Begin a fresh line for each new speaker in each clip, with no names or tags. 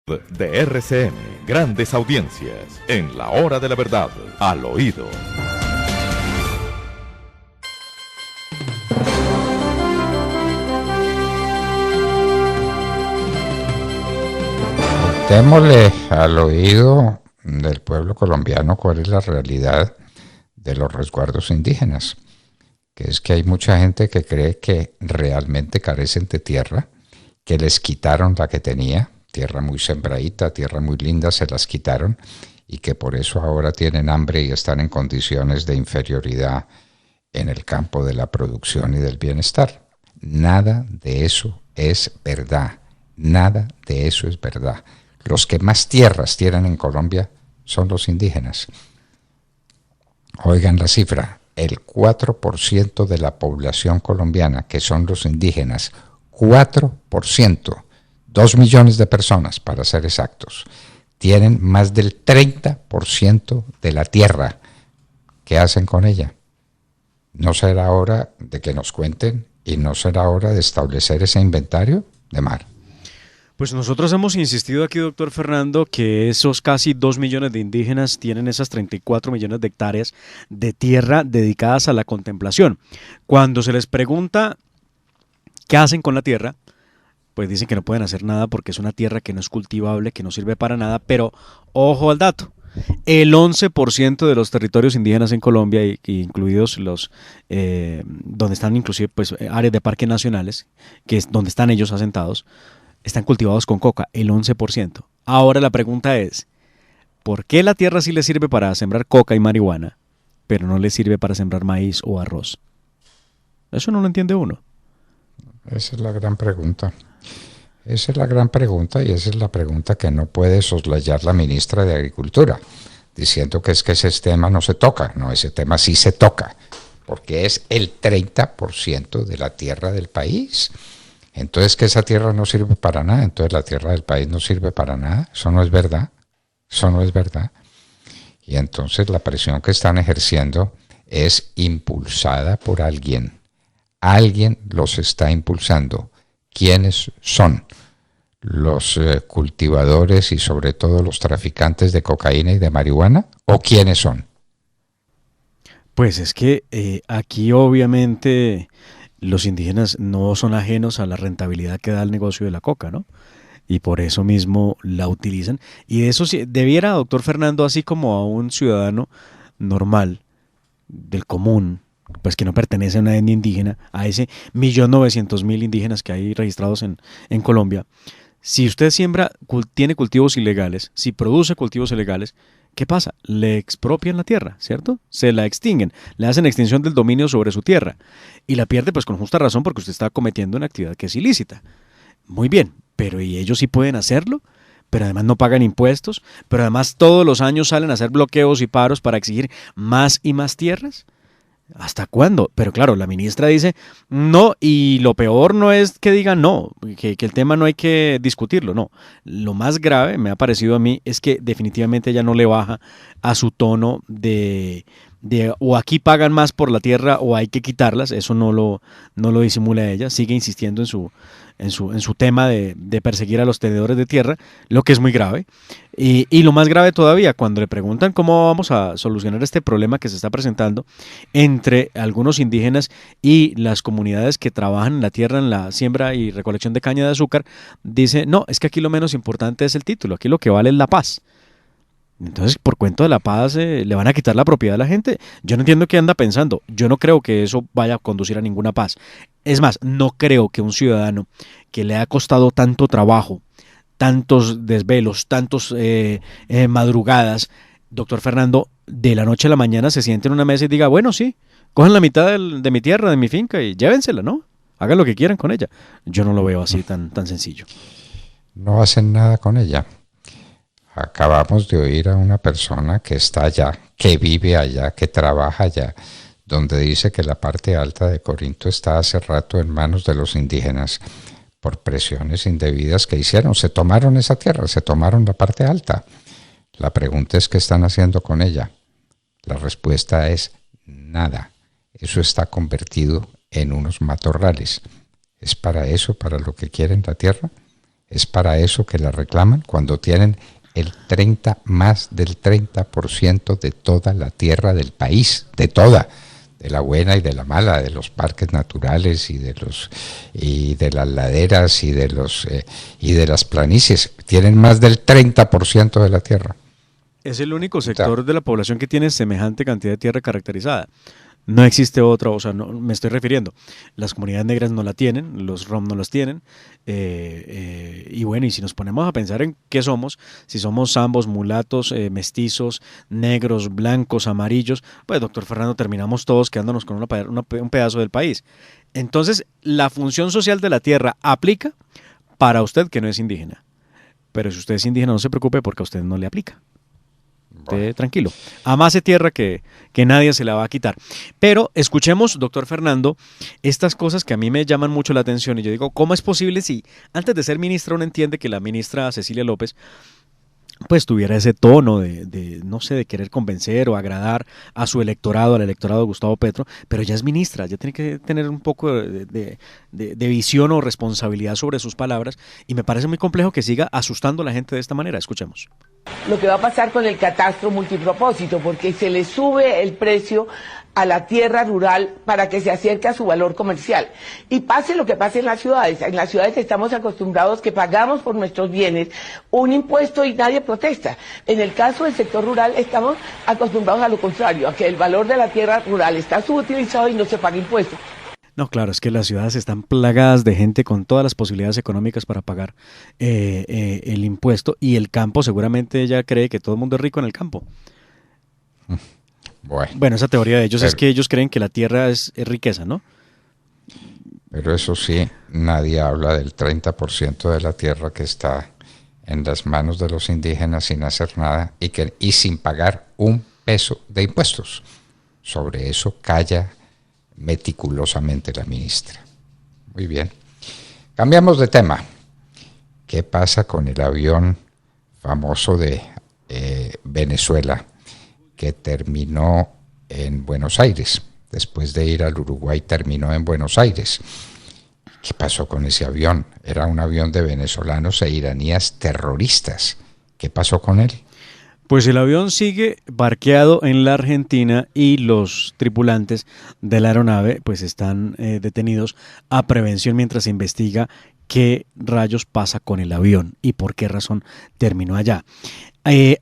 De RCN, grandes audiencias, en la hora de la verdad, al oído.
Contémosle al oído del pueblo colombiano cuál es la realidad de los resguardos indígenas, que es que hay mucha gente que cree que realmente carecen de tierra, que les quitaron la que tenía, tierra muy sembradita, tierra muy linda, se las quitaron y que por eso ahora tienen hambre y están en condiciones de inferioridad en el campo de la producción y del bienestar. Nada de eso es verdad, nada de eso es verdad. Los que más tierras tienen en Colombia son los indígenas. Oigan la cifra, el 4% de la población colombiana, que son los indígenas, 4%, 2 millones de personas para ser exactos, tienen más del 30% de la tierra. ¿Qué hacen con ella? ¿No será hora de que nos cuenten y no será hora de establecer ese inventario de mar?
Pues nosotros hemos insistido aquí, doctor Fernando, que esos casi 2 millones de indígenas tienen esas 34 millones de hectáreas de tierra dedicadas a la contemplación. Cuando se les pregunta qué hacen con la tierra, pues dicen que no pueden hacer nada porque es una tierra que no es cultivable, que no sirve para nada, pero ojo al dato. El 11% de los territorios indígenas en Colombia, incluidos los donde están inclusive pues áreas de parques nacionales, que es donde están ellos asentados, están cultivados con coca, el 11%. Ahora la pregunta es, ¿por qué la tierra sí le sirve para sembrar coca y marihuana, pero no le sirve para sembrar maíz o arroz? Eso no lo entiende uno.
Esa es la gran pregunta. Esa es la gran pregunta y esa es la pregunta que no puede soslayar la ministra de Agricultura, diciendo que ese tema no se toca. No, ese tema sí se toca, porque es el 30% de la tierra del país. Entonces, que esa tierra no sirve para nada, entonces la tierra del país no sirve para nada. Eso no es verdad, eso no es verdad. Y entonces la presión que están ejerciendo es impulsada por alguien. Alguien los está impulsando. ¿Quiénes son? ¿Los cultivadores y sobre todo los traficantes de cocaína y de marihuana? ¿O quiénes son?
Pues es que aquí obviamente los indígenas no son ajenos a la rentabilidad que da el negocio de la coca, ¿no? Y por eso mismo la utilizan. Y de eso sí, debiera, doctor Fernando, así como a un ciudadano normal, del común, pues que no pertenece a una etnia indígena, a ese 1.900.000 indígenas que hay registrados en Colombia, si usted tiene cultivos ilegales, si produce cultivos ilegales, ¿qué pasa? Le expropian la tierra, ¿cierto? Se la extinguen, le hacen extinción del dominio sobre su tierra y la pierde pues con justa razón porque usted está cometiendo una actividad que es ilícita. Muy bien, pero ¿y ellos sí pueden hacerlo? Pero además no pagan impuestos, pero además todos los años salen a hacer bloqueos y paros para exigir más y más tierras. ¿Hasta cuándo? Pero claro, la ministra dice no, y lo peor no es que digan no, que el tema no hay que discutirlo, no. Lo más grave, me ha parecido a mí, es que definitivamente ella no le baja a su tono de o aquí pagan más por la tierra o hay que quitarlas, eso no lo disimula ella, sigue insistiendo en su tema de perseguir a los tenedores de tierra, lo que es muy grave. Y lo más grave todavía, cuando le preguntan cómo vamos a solucionar este problema que se está presentando entre algunos indígenas y las comunidades que trabajan en la tierra, en la siembra y recolección de caña de azúcar, dice, no, es que aquí lo menos importante es el título, aquí lo que vale es la paz. Entonces, por cuento de la paz, le van a quitar la propiedad a la gente. Yo no entiendo qué anda pensando. Yo no creo que eso vaya a conducir a ninguna paz. Es más, no creo que un ciudadano que le ha costado tanto trabajo, tantos desvelos, tantos madrugadas, doctor Fernando, de la noche a la mañana se siente en una mesa y diga, bueno, sí, cojan la mitad de mi tierra, de mi finca y llévensela, ¿no? Hagan lo que quieran con ella. Yo no lo veo así tan sencillo.
No hacen nada con ella. Acabamos de oír a una persona que está allá, que vive allá, que trabaja allá, donde dice que la parte alta de Corinto está hace rato en manos de los indígenas por presiones indebidas que hicieron. Se tomaron esa tierra, se tomaron la parte alta. La pregunta es, ¿qué están haciendo con ella? La respuesta es nada. Eso está convertido en unos matorrales. ¿Es para eso, para lo que quieren la tierra? Es para eso que la reclaman cuando tienen más del 30% de toda la tierra del país, de toda, de la buena y de la mala, de los parques naturales y de las laderas y de las planicies. Tienen más del 30% de la tierra.
Es el único sector de la población que tiene semejante cantidad de tierra caracterizada. No existe otro, o sea, no, me estoy refiriendo. Las comunidades negras no la tienen, los rom no las tienen. Y bueno, y si nos ponemos a pensar en qué somos, si somos zambos, mulatos, mestizos, negros, blancos, amarillos, pues doctor Fernando, terminamos todos quedándonos con un pedazo del país. Entonces, la función social de la tierra aplica para usted que no es indígena. Pero si usted es indígena, no se preocupe porque a usted no le aplica. Tranquilo, amase tierra que nadie se la va a quitar. Pero escuchemos, doctor Fernando, estas cosas que a mí me llaman mucho la atención y yo digo, ¿cómo es posible si antes de ser ministra uno entiende que la ministra Cecilia López pues tuviera ese tono no sé, de querer convencer o agradar a su electorado, al electorado de Gustavo Petro, pero ya es ministra, ya tiene que tener un poco de visión o responsabilidad sobre sus palabras y me parece muy complejo que siga asustando a la gente de esta manera. Escuchemos.
Lo que va a pasar con el catastro multipropósito, porque se le sube el precio a la tierra rural para que se acerque a su valor comercial. Y pase lo que pase en las ciudades. En las ciudades estamos acostumbrados que pagamos por nuestros bienes un impuesto y nadie protesta. En el caso del sector rural estamos acostumbrados a lo contrario, a que el valor de la tierra rural está subutilizado y no se paga impuestos.
No, claro, es que las ciudades están plagadas de gente con todas las posibilidades económicas para pagar el impuesto y el campo, seguramente ella cree que todo el mundo es rico en el campo. Bueno, esa teoría de ellos es que ellos creen que la tierra es riqueza, ¿no?
Pero eso sí, nadie habla del 30% de la tierra que está en las manos de los indígenas sin hacer nada y sin pagar un peso de impuestos. Sobre eso calla meticulosamente la ministra. Muy bien. Cambiamos de tema. ¿Qué pasa con el avión famoso de Venezuela que terminó en Buenos Aires? Después de ir al Uruguay terminó en Buenos Aires. ¿Qué pasó con ese avión? Era un avión de venezolanos e iraníes terroristas. ¿Qué pasó con él?
Pues el avión sigue parqueado en la Argentina y los tripulantes de la aeronave pues están detenidos a prevención mientras se investiga qué rayos pasa con el avión y por qué razón terminó allá.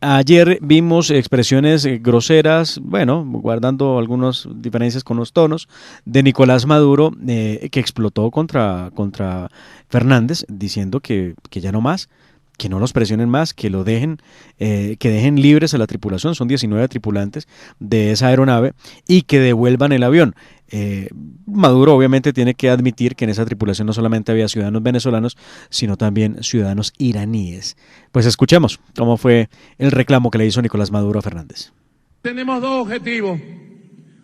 Ayer vimos expresiones groseras, bueno, guardando algunas diferencias con los tonos, de Nicolás Maduro que explotó contra Fernández diciendo que ya no más, que no los presionen más, que lo dejen, que dejen libres a la tripulación, son 19 tripulantes de esa aeronave, y que devuelvan el avión. Maduro obviamente tiene que admitir que en esa tripulación no solamente había ciudadanos venezolanos, sino también ciudadanos iraníes. Pues escuchemos cómo fue el reclamo que le hizo Nicolás Maduro a Fernández.
Tenemos dos objetivos: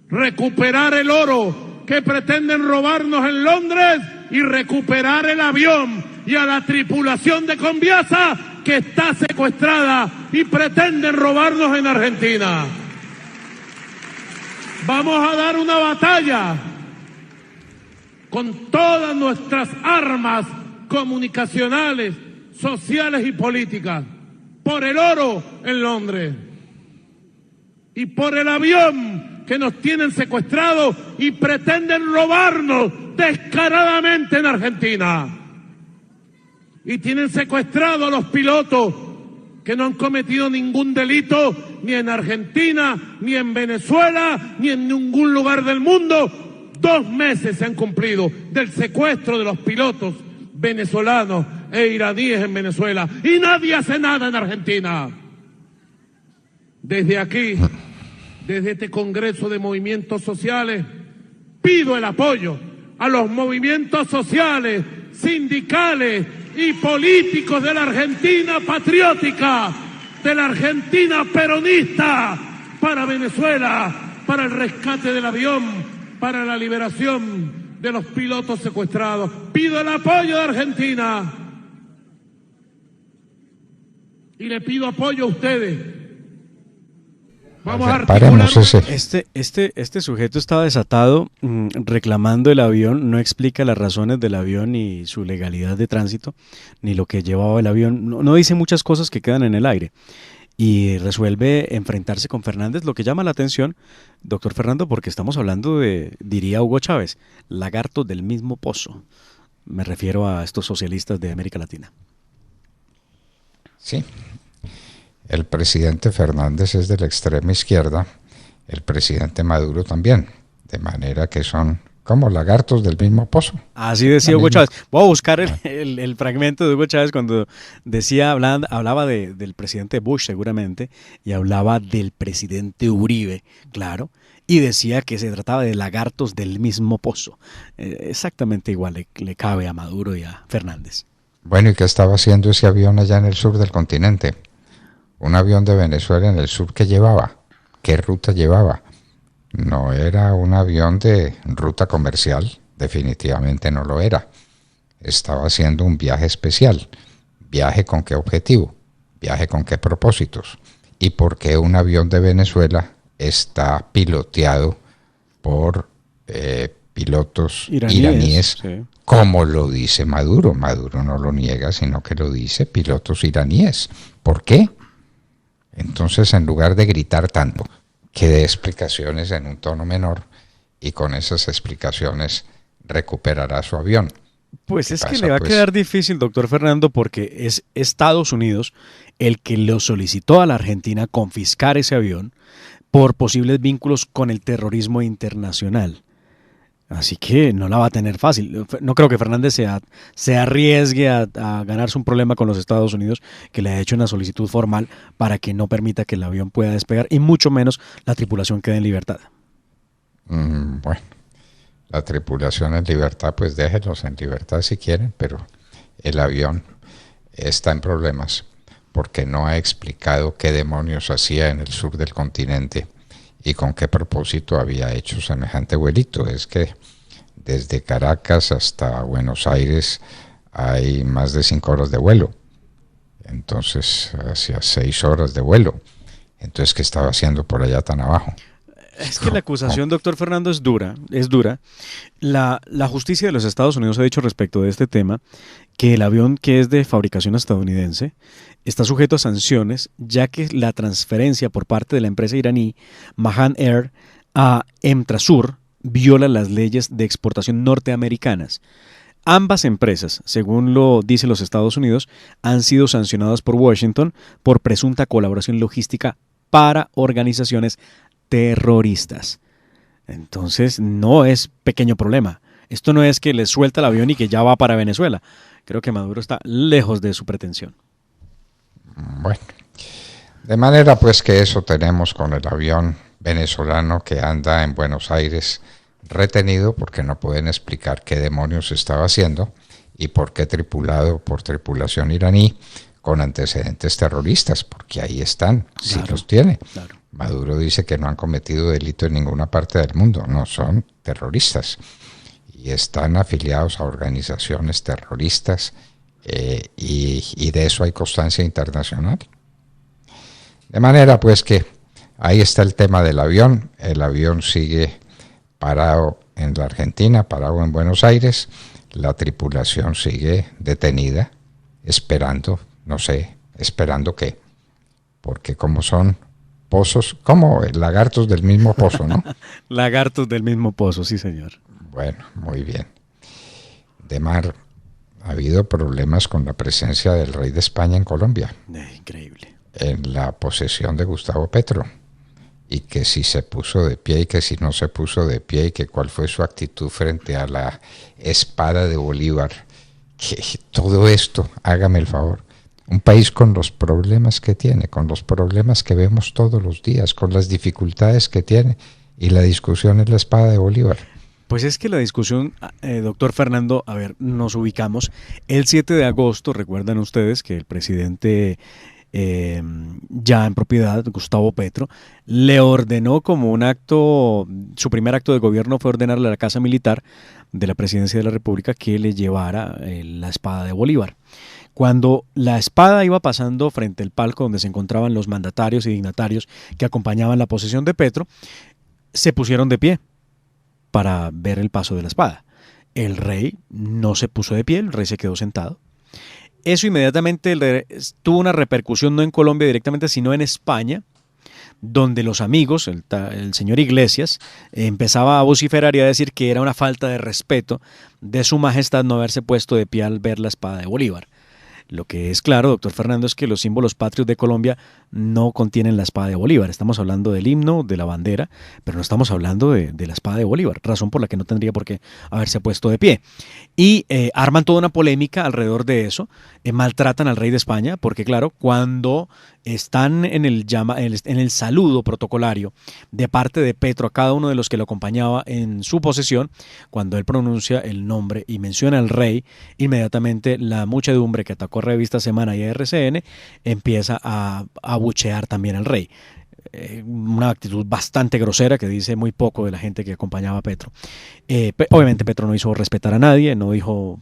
recuperar el oro que pretenden robarnos en Londres y recuperar el avión y a la tripulación de Conviasa que está secuestrada y pretenden robarnos en Argentina. Vamos a dar una batalla con todas nuestras armas comunicacionales, sociales y políticas por el oro en Londres y por el avión que nos tienen secuestrados y pretenden robarnos descaradamente en Argentina. Y tienen secuestrado a los pilotos que no han cometido ningún delito ni en Argentina, ni en Venezuela, ni en ningún lugar del mundo. 2 meses se han cumplido del secuestro de los pilotos venezolanos e iraníes en Venezuela y nadie hace nada en Argentina. Desde aquí, desde este Congreso de Movimientos Sociales, pido el apoyo a los movimientos sociales, sindicales y políticos de la Argentina patriótica, de la Argentina peronista, para Venezuela, para el rescate del avión, para la liberación de los pilotos secuestrados. Pido el apoyo de Argentina y le pido apoyo a ustedes. Vamos a
Paremos
articular.
Este sujeto estaba desatado reclamando el avión, no explica las razones del avión ni su legalidad de tránsito, ni lo que llevaba el avión, no dice muchas cosas que quedan en el aire. Y resuelve enfrentarse con Fernández, lo que llama la atención, doctor Fernando, porque estamos hablando de, diría Hugo Chávez, lagartos del mismo pozo. Me refiero a estos socialistas de América Latina.
Sí. El presidente Fernández es de la extrema izquierda, el presidente Maduro también, de manera que son como lagartos del mismo pozo.
Así decía Hugo Chávez. Voy a buscar el fragmento de Hugo Chávez cuando decía, hablaba del presidente Bush seguramente, y hablaba del presidente Uribe, claro, y decía que se trataba de lagartos del mismo pozo. Exactamente igual le cabe a Maduro y a Fernández.
Bueno, ¿y qué estaba haciendo ese avión allá en el sur del continente? Un avión de Venezuela en el sur, ¿qué llevaba? ¿Qué ruta llevaba? No era un avión de ruta comercial, definitivamente no lo era. Estaba haciendo un viaje especial. ¿Viaje con qué objetivo? ¿Viaje con qué propósitos? ¿Y por qué un avión de Venezuela está piloteado por pilotos iraníes? Sí. Como lo dice Maduro. Maduro no lo niega, sino que lo dice, pilotos iraníes. ¿Por qué? Entonces, en lugar de gritar tanto, que dé explicaciones en un tono menor y con esas explicaciones recuperará su avión.
Pues es que le va a quedar difícil, doctor Fernando, porque es Estados Unidos el que lo solicitó a la Argentina confiscar ese avión por posibles vínculos con el terrorismo internacional. Así que no la va a tener fácil. No creo que Fernández se arriesgue a ganarse un problema con los Estados Unidos, que le ha hecho una solicitud formal para que no permita que el avión pueda despegar y mucho menos la tripulación quede en libertad.
Bueno, la tripulación en libertad, pues déjenlos en libertad si quieren, pero el avión está en problemas porque no ha explicado qué demonios hacía en el sur del continente y con qué propósito había hecho semejante vuelito. Es que desde Caracas hasta Buenos Aires hay más de 5 horas de vuelo. Entonces, hacia 6 horas de vuelo. Entonces, ¿qué estaba haciendo por allá tan abajo?
Es que la acusación, doctor Fernando, es dura. La justicia de los Estados Unidos ha dicho respecto de este tema que el avión, que es de fabricación estadounidense, está sujeto a sanciones, ya que la transferencia por parte de la empresa iraní Mahan Air a Emtrasur viola las leyes de exportación norteamericanas. Ambas empresas, según lo dicen los Estados Unidos, han sido sancionadas por Washington por presunta colaboración logística para organizaciones terroristas. Entonces, no es pequeño problema. Esto no es que le suelta el avión y que ya va para Venezuela. Creo que Maduro está lejos de su pretensión.
Bueno, de manera pues que eso tenemos con el avión venezolano que anda en Buenos Aires retenido porque no pueden explicar qué demonios estaba haciendo y por qué tripulado por tripulación iraní con antecedentes terroristas, porque ahí están, sí los tiene. Claro. Maduro dice que no han cometido delito en ninguna parte del mundo, no, son terroristas y están afiliados a organizaciones terroristas y de eso hay constancia internacional. De manera pues que ahí está el tema del avión. El avión sigue parado en la Argentina, parado en Buenos Aires. La tripulación sigue detenida, esperando, no sé, esperando qué, porque como son pozos, como lagartos del mismo pozo, ¿no?
Lagartos del mismo pozo, sí señor.
Bueno, muy bien. Demar, ha habido problemas con la presencia del rey de España en Colombia.
Increíble.
En la posesión de Gustavo Petro. Y que si se puso de pie y que si no se puso de pie y que cuál fue su actitud frente a la espada de Bolívar. Que todo esto, hágame el favor, un país con los problemas que tiene, con los problemas que vemos todos los días, con las dificultades que tiene, y la discusión es la espada de Bolívar.
Pues es que la discusión, doctor Fernando, a ver, nos ubicamos. El 7 de agosto, recuerdan ustedes que el presidente ya en propiedad, Gustavo Petro, le ordenó como un acto, su primer acto de gobierno fue ordenarle a la Casa Militar de la Presidencia de la República que le llevara la espada de Bolívar. Cuando la espada iba pasando frente al palco donde se encontraban los mandatarios y dignatarios que acompañaban la posesión de Petro, se pusieron de pie para ver el paso de la espada. El rey no se puso de pie, el rey se quedó sentado. Eso inmediatamente tuvo una repercusión no en Colombia directamente, sino en España, donde los amigos, el señor Iglesias, empezaba a vociferar y a decir que era una falta de respeto de su majestad no haberse puesto de pie al ver la espada de Bolívar. Lo que es claro, doctor Fernando, es que los símbolos patrios de Colombia no contienen la espada de Bolívar. Estamos hablando del himno, de la bandera, pero no estamos hablando de la espada de Bolívar, razón por la que no tendría por qué haberse puesto de pie. Y arman toda una polémica alrededor de eso, maltratan al rey de España, porque claro, cuando están en el saludo protocolario de parte de Petro a cada uno de los que lo acompañaba en su posesión, cuando él pronuncia el nombre y menciona al rey, inmediatamente la muchedumbre que atacó a Revista Semana y a RCN empieza a abuchear también al rey. Una actitud bastante grosera que dice muy poco de la gente que acompañaba a Petro. Obviamente Petro no hizo respetar a nadie, no dijo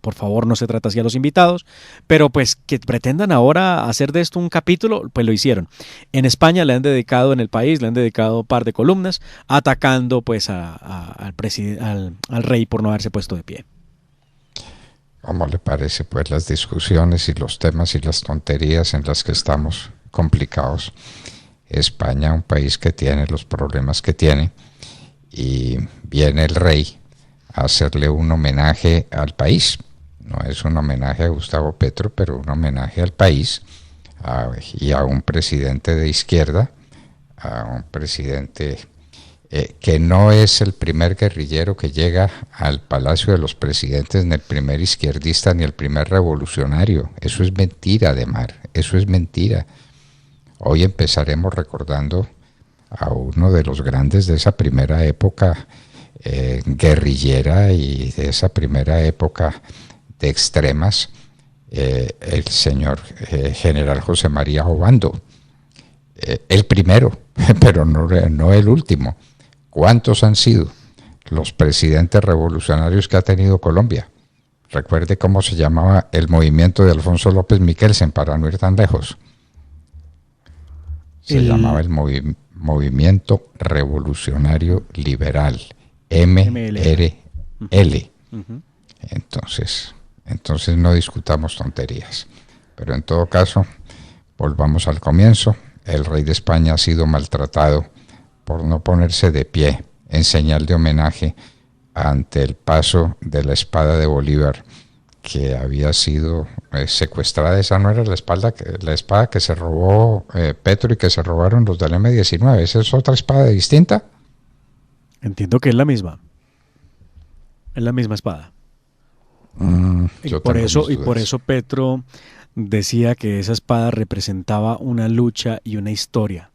por favor no se trata así a los invitados, pero pues que pretendan ahora hacer de esto un capítulo, pues lo hicieron. En España le han dedicado, en el país le han dedicado un par de columnas atacando pues al rey por no haberse puesto de pie.
¿Cómo le parece pues las discusiones y los temas y las tonterías en las que estamos complicados? España, un país que tiene los problemas que tiene, y viene el rey a hacerle un homenaje al país. No es un homenaje a Gustavo Petro, pero un homenaje al país y a un presidente de izquierda, a un presidente que no es el primer guerrillero que llega al Palacio de los Presidentes, ni el primer izquierdista, ni el primer revolucionario. Eso es mentira, Ademar, eso es mentira. Hoy empezaremos recordando a uno de los grandes de esa primera época guerrillera y de esa primera época de extremas, el señor general José María Obando, el primero, pero no el último. ¿Cuántos han sido los presidentes revolucionarios que ha tenido Colombia? Recuerde cómo se llamaba el movimiento de Alfonso López Miquelsen, para no ir tan lejos. Se llamaba el Movimiento Revolucionario Liberal, MRL. Entonces no discutamos tonterías. Pero en todo caso, volvamos al comienzo. El rey de España ha sido maltratado por no ponerse de pie en señal de homenaje ante el paso de la espada de Bolívar, que había sido secuestrada. Esa no era la espada que se robó Petro y que se robaron los del M-19. ¿Esa es otra espada distinta?
Entiendo que es la misma. Es la misma espada. Y por eso Petro decía que esa espada representaba una lucha y una historia.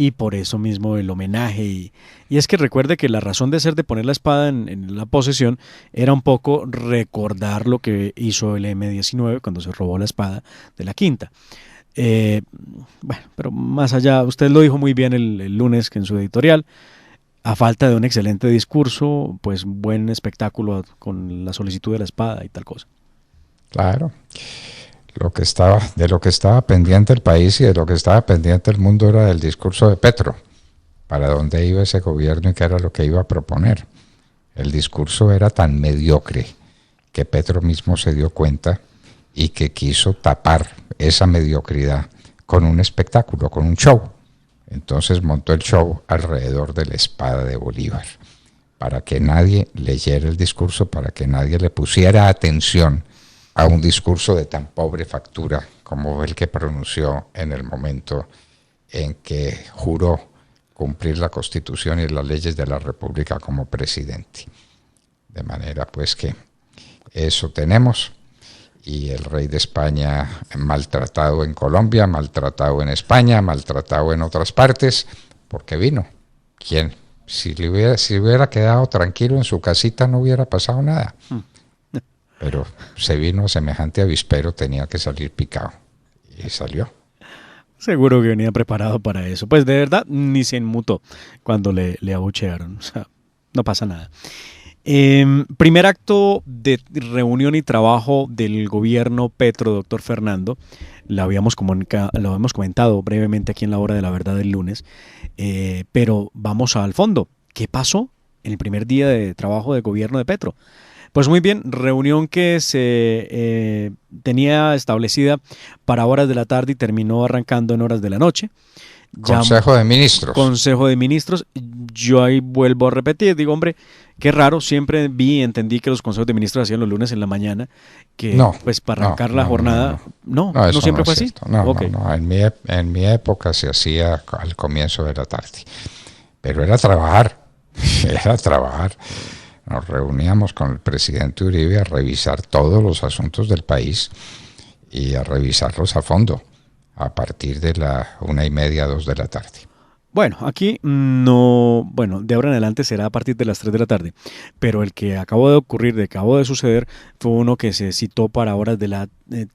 Y por eso mismo el homenaje. Y es que recuerde que la razón de ser de poner la espada en la posesión era un poco recordar lo que hizo el M-19 cuando se robó la espada de la Quinta. Bueno, pero más allá, usted lo dijo muy bien el lunes que en su editorial, a falta de un excelente discurso, pues buen espectáculo con la solicitud de la espada y tal cosa.
Claro. De lo que estaba pendiente el país y de lo que estaba pendiente el mundo era del discurso de Petro, para dónde iba ese gobierno y qué era lo que iba a proponer. El discurso era tan mediocre que Petro mismo se dio cuenta y que quiso tapar esa mediocridad con un espectáculo, con un show. Entonces montó el show alrededor de la espada de Bolívar, para que nadie leyera el discurso, para que nadie le pusiera atención a un discurso de tan pobre factura como el que pronunció en el momento en que juró cumplir la Constitución y las leyes de la República como presidente. De manera pues que eso tenemos, y el rey de España maltratado en Colombia, maltratado en España, maltratado en otras partes, porque vino. ¿Quién? Si hubiera quedado tranquilo en su casita no hubiera pasado nada. Pero se vino a semejante avispero, tenía que salir picado. Y salió.
Seguro que venía preparado para eso. Pues de verdad, ni se inmutó cuando le abuchearon. O sea, no pasa nada. Primer acto de reunión y trabajo del gobierno Petro, doctor Fernando. Lo habíamos comentado brevemente aquí en la Hora de la Verdad del lunes, pero vamos al fondo. ¿Qué pasó en el primer día de trabajo del gobierno de Petro? Pues muy bien, reunión que se tenía establecida para horas de la tarde y terminó arrancando en horas de la noche.
Consejo de Ministros.
Consejo de Ministros. Yo ahí vuelvo a repetir, digo, hombre, qué raro, siempre vi y entendí que los consejos de ministros hacían los lunes en la mañana, que pues para arrancar la jornada, no siempre fue así.
Okay. No, en mi época se hacía al comienzo de la tarde, pero era trabajar. Nos reuníamos con el presidente Uribe a revisar todos los asuntos del país y a revisarlos a fondo a partir de la 1:30, 2 de la tarde.
Bueno, aquí de ahora en adelante será a partir de las 3 de la tarde, pero el que acabó de suceder fue uno que se citó para horas de la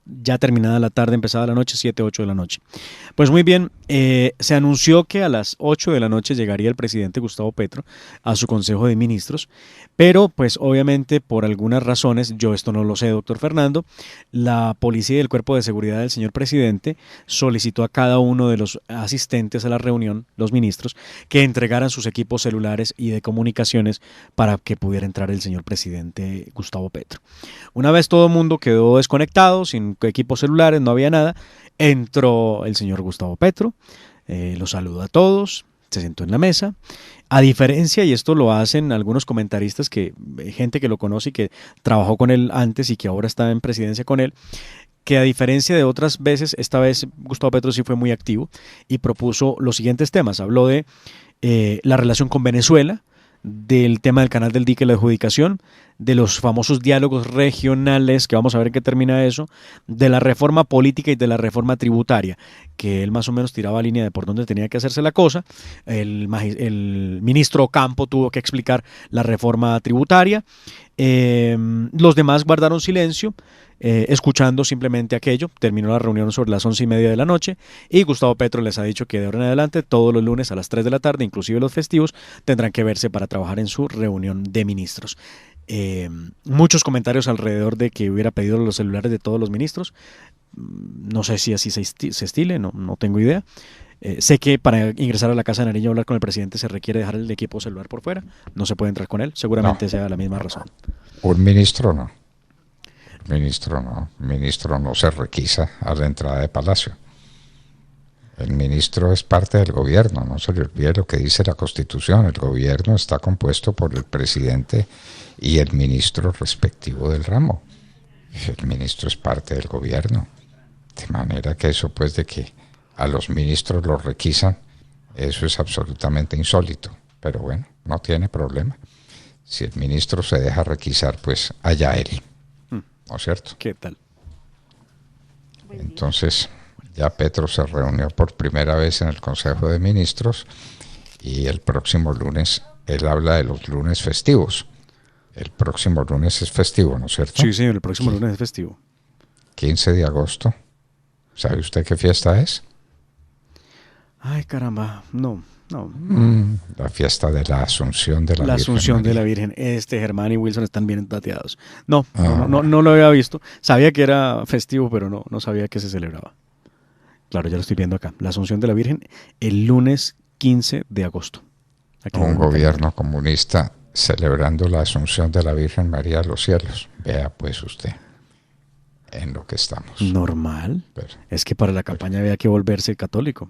ya terminada la tarde, empezada la noche, 7, 8 de la noche. Pues muy bien, se anunció que a las 8 de la noche llegaría el presidente Gustavo Petro a su Consejo de Ministros, pero pues obviamente por algunas razones, yo esto no lo sé, doctor Fernando, la policía y el cuerpo de seguridad del señor presidente solicitó a cada uno de los asistentes a la reunión, los ministros, que entregaran sus equipos celulares y de comunicaciones para que pudiera entrar el señor presidente Gustavo Petro. Una vez todo el mundo quedó desconectado, sin equipos celulares, no había nada, entró el señor Gustavo Petro, los saludó a todos, se sentó en la mesa. A diferencia, y esto lo hacen algunos comentaristas, gente que lo conoce y que trabajó con él antes y que ahora está en presidencia con él, que a diferencia de otras veces, esta vez Gustavo Petro sí fue muy activo y propuso los siguientes temas. Habló de la relación con Venezuela, del tema del canal del dique y la adjudicación, de los famosos diálogos regionales, que vamos a ver en qué termina eso, de la reforma política y de la reforma tributaria, que él más o menos tiraba línea de por dónde tenía que hacerse la cosa. El ministro Campo tuvo que explicar la reforma tributaria. Los demás guardaron silencio, escuchando simplemente aquello. Terminó la reunión sobre las 11:30 de la noche y Gustavo Petro les ha dicho que de ahora en adelante todos los lunes a las 3 de la tarde, inclusive los festivos, tendrán que verse para trabajar en su reunión de ministros. Muchos comentarios alrededor de que hubiera pedido los celulares de todos los ministros. No sé si así se estile, no tengo idea. Sé que para ingresar a la Casa de Nariño a hablar con el presidente se requiere dejar el equipo celular por fuera, no se puede entrar con él, seguramente sea la misma razón.
Un ministro no. Ministro no se requisa a la entrada de Palacio. El ministro es parte del gobierno, no se le olvide lo que dice la Constitución. El gobierno está compuesto por el presidente y el ministro respectivo del ramo. El ministro es parte del gobierno. De manera que eso, pues, de que a los ministros los requisan, eso es absolutamente insólito. Pero bueno, no tiene problema. Si el ministro se deja requisar, pues allá él. ¿No es cierto?
¿Qué tal?
Entonces, ya Petro se reunió por primera vez en el Consejo de Ministros y el próximo lunes, él habla de los lunes festivos. El próximo lunes es festivo, ¿no es cierto?
Sí, señor, el próximo lunes es festivo.
15 de agosto. ¿Sabe usted qué fiesta es?
Ay, caramba, no.
La fiesta de la Asunción de la Virgen.
La Asunción de la Virgen. Germán y Wilson están bien dateados. No lo había visto. Sabía que era festivo, pero no sabía que se celebraba. Claro, ya lo estoy viendo acá. La Asunción de la Virgen el lunes 15 de agosto.
Un gobierno comunista celebrando la Asunción de la Virgen María a los cielos. Vea pues usted en lo que estamos.
Normal. Es que para la campaña había que volverse católico.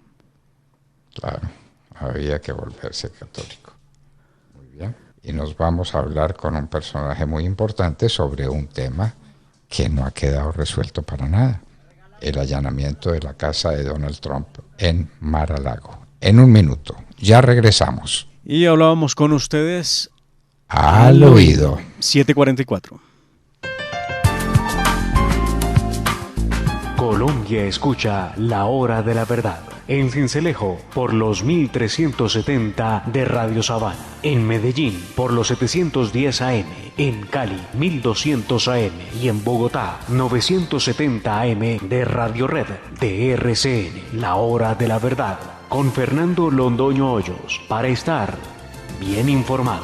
Claro, había que volverse católico. Muy bien. Y nos vamos a hablar con un personaje muy importante sobre un tema que no ha quedado resuelto para nada. El allanamiento de la casa de Donald Trump en Mar-a-Lago. En un minuto. Ya regresamos.
Y hablábamos con ustedes
al oído.
7:44.
Colombia escucha La Hora de la Verdad. En Cincelejo, por los 1370 de Radio Sabana. En Medellín, por los 710 AM. En Cali, 1200 AM. Y en Bogotá, 970 AM de Radio Red de RCN. La Hora de la Verdad. Con Fernando Londoño Hoyos. Para estar bien informado.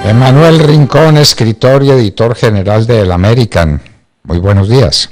Emanuel Rincón, escritor y editor general de El American. Muy buenos días.